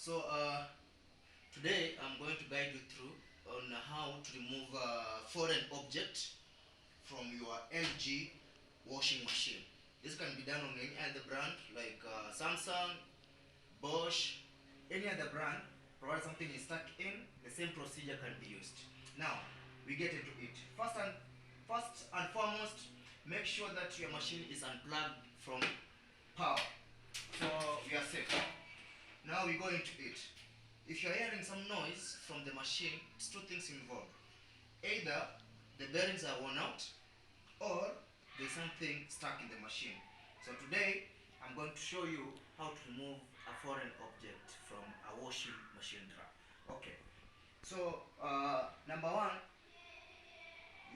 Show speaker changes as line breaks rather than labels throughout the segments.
So today I'm going to guide you through on how to remove a foreign object from your LG washing machine. This can be done on any other brand like Samsung, Bosch, any other brand. Provided something is stuck in, the same procedure can be used. Now we get into it. First and foremost, make sure that your machine is unplugged from power. So we are safe. Now we go into it. If you're hearing some noise from the machine, it's two things involved. Either the bearings are worn out or there's something stuck in the machine. So today I'm going to show you how to remove a foreign object from a washing machine drum. Okay. So number one,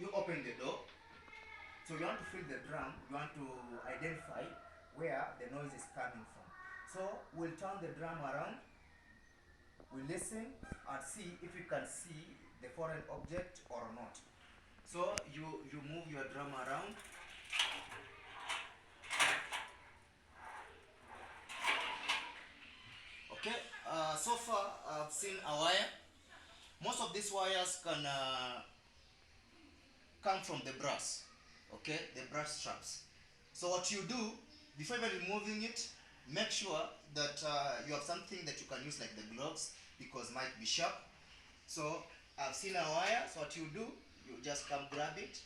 you open the door. So you want to fill the drum, you want to identify where the noise is coming from. So we'll turn the drum around, we listen and see if you can see the foreign object or not. So you move your drum around. Okay, so far I've seen a wire. Most of these wires can come from the brass, okay, the brass straps. So what you do, before even removing it, make sure that you have something that you can use like the gloves, because it might be sharp. So I've seen a wire, so what you do, you just come grab it.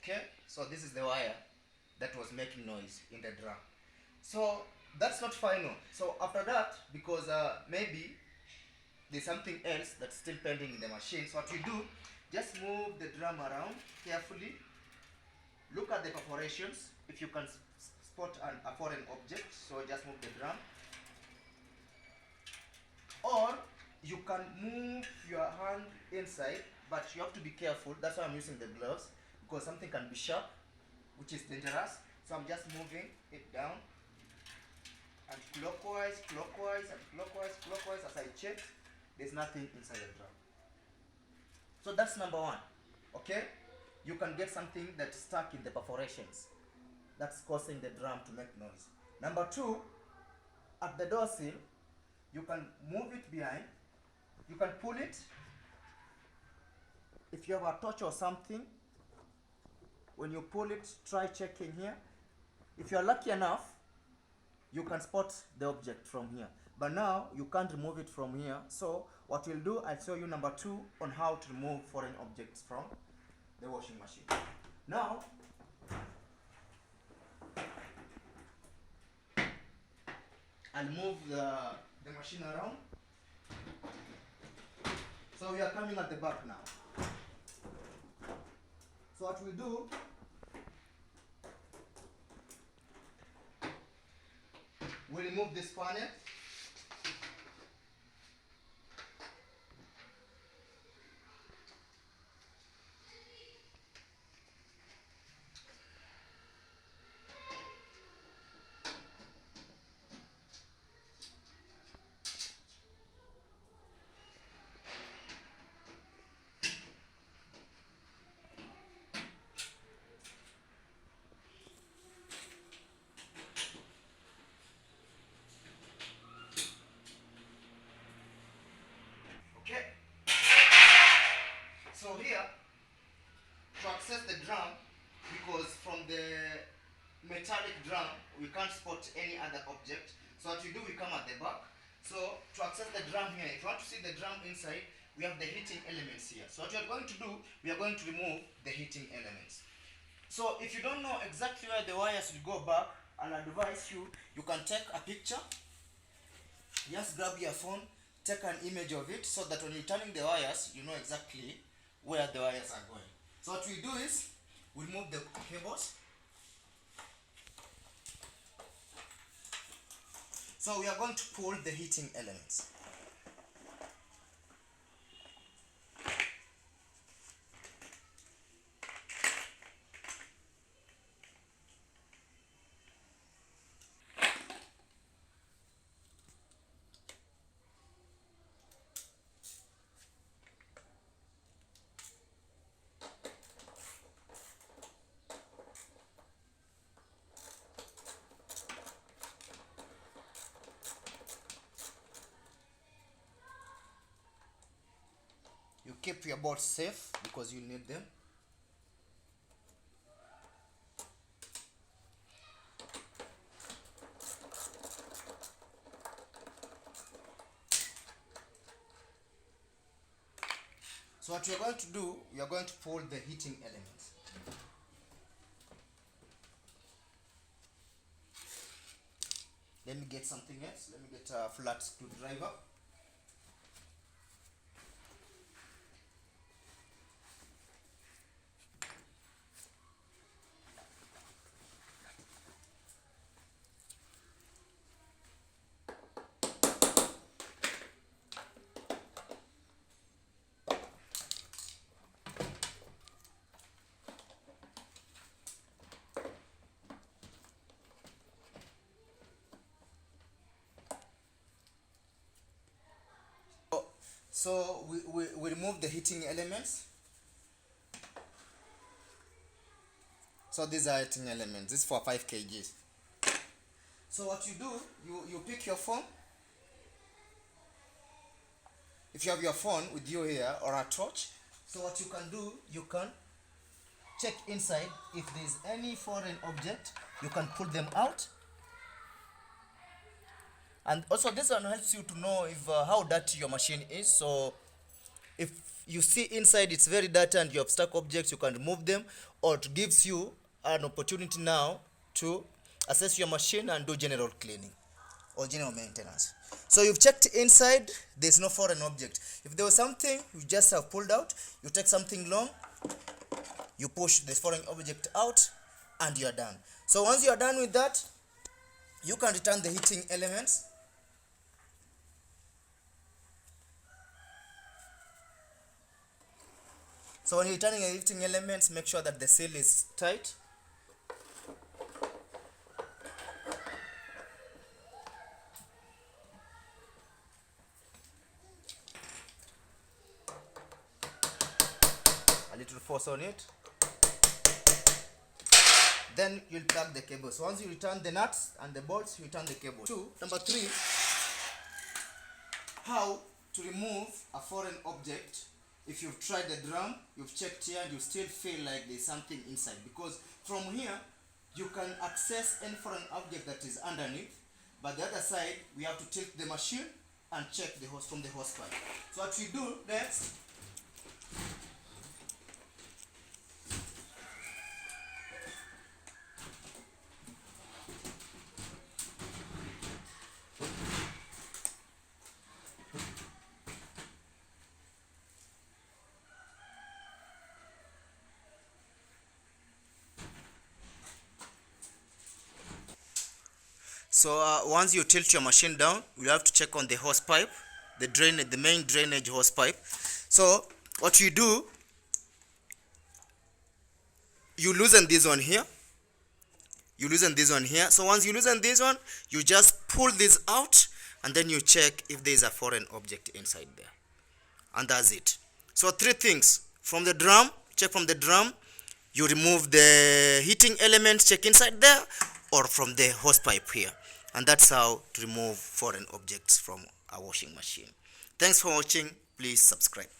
Okay, so this is the wire that was making noise in the drum. So that's not final. So after that, because maybe there's something else that's still pending in the machine, so what you do, just move the drum around carefully. Look at the perforations if you can spot a foreign object. So just move the drum, or you can move your hand inside, but you have to be careful. That's why I'm using the gloves, because something can be sharp, which is dangerous. So I'm just moving it down and clockwise, clockwise, and clockwise, clockwise. As I check, there's nothing inside the drum. So that's number one. Okay, you can get something that's stuck in the perforations that's causing the drum to make noise. Number two, at the door sill, you can move it behind, you can pull it. If you have a torch or something, when you pull it, try checking here. If you are lucky enough, you can spot the object from here, but now you can't remove it from here. So what we'll do, I'll show you number two on how to remove foreign objects from the washing machine. Now I'll move the machine around. So we are coming at the back now. So what we'll do, we remove this panel. Okay. So here, to access the drum, because from the metallic drum we can't spot any other object, so what we do, we come at the back. So to access the drum here, if you want to see the drum inside, we have the heating elements here. So what we are going to do, we are going to remove the heating elements. So if you don't know exactly where the wires will go back, I'll advise you, you can take a picture. Just grab your phone, take an image of it, so that when you're turning the wires, you know exactly where the wires are going. So what we do is, we remove the cables. So we are going to pull the heating elements. keep your bolts safe because you'll need them. So what we are going to do, we are going to pull the heating elements. Let me get something else. Let me get a flat screwdriver. So we remove the heating elements. So these are heating elements. This is for 5 kgs. So what you do, you pick your phone. If you have your phone with you here or a torch, so what you can do, you can check inside. If there's any foreign object, you can pull them out. And also this one helps you to know if how dirty your machine is. So if you see inside it's very dirty and you have stuck objects, you can remove them, or it gives you an opportunity now to assess your machine and do general cleaning or general maintenance. So you've checked inside, there's no foreign object. If there was something you just have pulled out, you take something long, you push the foreign object out, and you are done. So once you are done with that, you can return the heating elements. So when you're returning the heating elements, make sure that the seal is tight. A little force on it. Then you'll plug the cable. So once you return the nuts and the bolts, you return the cable. Number 3, how to remove a foreign object. If you've tried the drum, you've checked here, and you still feel like there's something inside, because from here you can access any foreign object that is underneath, but the other side we have to tilt the machine and check the hose from the hose pipe. So what we do next, once you tilt your machine down, you have to check on the hose pipe, the main drainage hose pipe. So what you do, you loosen this one here. So once you loosen this one, you just pull this out, and then you check if there is a foreign object inside there, and that's it. So 3 things: from the drum, check from the drum, you remove the heating elements, check inside there, or from the hose pipe here. And that's how to remove foreign objects from a washing machine. Thanks for watching. Please subscribe.